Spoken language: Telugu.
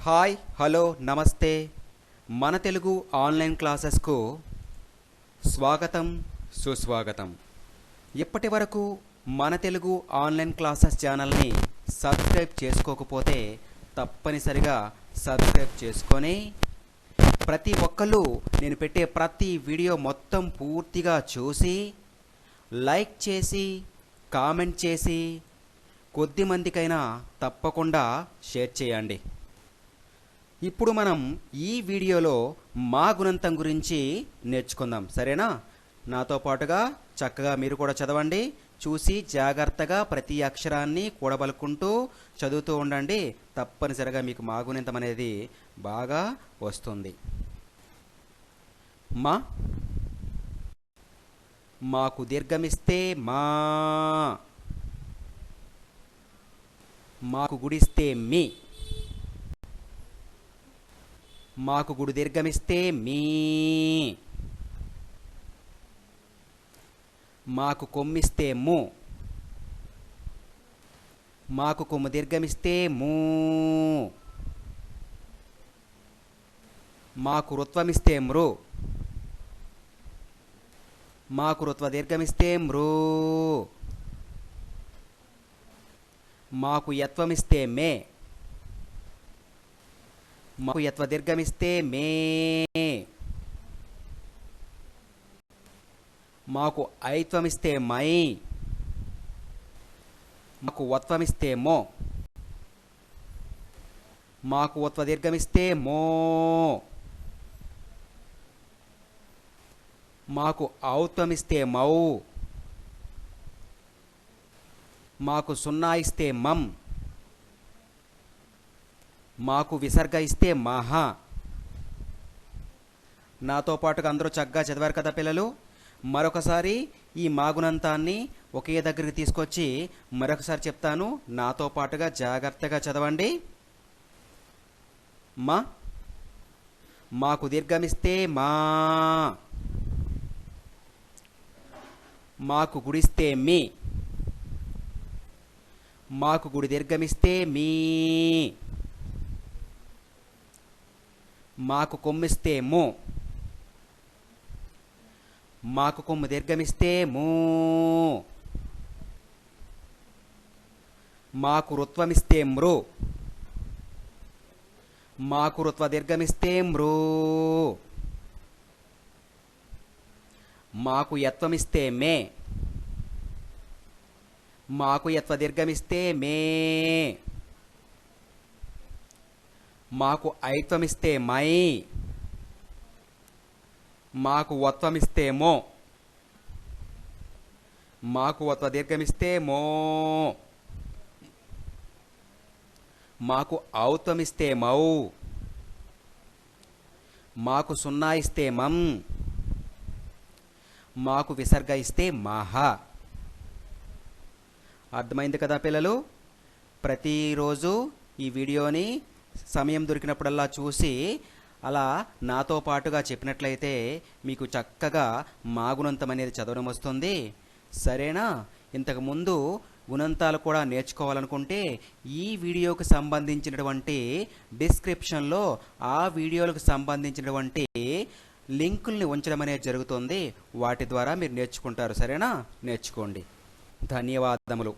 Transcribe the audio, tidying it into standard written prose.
హాయ్ హలో నమస్తే మన తెలుగు ఆన్లైన్ క్లాసెస్కు స్వాగతం సుస్వాగతం. ఇప్పటి వరకు మన తెలుగు ఆన్లైన్ క్లాసెస్ ఛానల్ని సబ్స్క్రైబ్ చేసుకోకపోతే తప్పనిసరిగా సబ్స్క్రైబ్ చేసుకొని ప్రతి ఒక్కళ్ళు నేను పెట్టే ప్రతి వీడియో మొత్తం పూర్తిగా చూసి లైక్ చేసి కామెంట్ చేసి కొద్ది మందికైనా తప్పకుండా షేర్ చేయండి. ఇప్పుడు మనం ఈ వీడియోలో మా గుణంతం గురించి నేర్చుకుందాం, సరేనా? నాతో పాటుగా చక్కగా మీరు కూడా చదవండి, చూసి జాగ్రత్తగా ప్రతి అక్షరాన్ని కూడబలుకుంటూ చదువుతూ ఉండండి. తప్పనిసరిగా మీకు మా గుణంతం అనేది బాగా వస్తుంది. మా మాకు దీర్ఘమిస్తే మా, మాకు గుడిస్తే మీ, మాకు గుడి దీర్ఘమిస్తే మీ, మాకు కొమ్మిస్తే ము, మాకు కొమ్ము దీర్ఘమిస్తే మూ, మాకు రుత్వమిస్తే మృ, మాకు రుత్వ దీర్ఘమిస్తే మృ, మాకు యత్వమిస్తే మే, మాకు యత్వ దీర్ఘమిస్తే మే, మాకు ఐత్వమిస్తే మై, మాకు వత్వమిస్తే మో, మాకు వత్వ దీర్ఘమిస్తే మో, మాకు ఔత్వమిస్తే మౌ, మాకు సున్నా ఇస్తే మం, మాకు విసర్గ ఇస్తే మహా. నాతో పాటుగా అందరూ చక్కగా చదివారు కదా పిల్లలు? మరొకసారి ఈ మాగుణంతాన్ని ఒకే దగ్గరికి తీసుకొచ్చి మరొకసారి చెప్తాను, నాతో పాటుగా జాగ్రత్తగా చదవండి. మా మాకు దీర్ఘమిస్తే మా, మాకు గుడిస్తే మీ, మాకు గుడి దీర్ఘమిస్తే మీ, మాకు కొమ్మిస్తే ము, మాకు కొమ్ము దీర్ఘమిస్తే మూ, మాకు రుత్వమిస్తే మృ, మాకు రుత్వ దీర్ఘమిస్తే మృ, మాకు యత్వమిస్తే మే, మాకు యత్వ దీర్ఘమిస్తే మే, మాకు ఐత్వమిస్తే మై, మాకు వత్వమిస్తే మో, మాకు వత్వ దీర్ఘమిస్తే మో, మాకు ఔత్వమిస్తే మౌ, మాకు సున్నా ఇస్తే మం, మాకు విసర్గ ఇస్తే మహా. అర్థమైంది కదా పిల్లలు? ప్రతిరోజు ఈ వీడియోని సమయం దొరికినప్పుడల్లా చూసి అలా నాతో పాటుగా చెప్పినట్లయితే మీకు చక్కగా మా గుణంతం అనేది చదవడం వస్తుంది, సరేనా? ఇంతకుముందు గుణంతాలు కూడా నేర్చుకోవాలనుకుంటే ఈ వీడియోకి సంబంధించినటువంటి డిస్క్రిప్షన్లో ఆ వీడియోలకు సంబంధించినటువంటి లింకుల్ని ఉంచడం అనేది జరుగుతుంది. వాటి ద్వారా మీరు నేర్చుకుంటారు, సరేనా? నేర్చుకోండి. ధన్యవాదములు.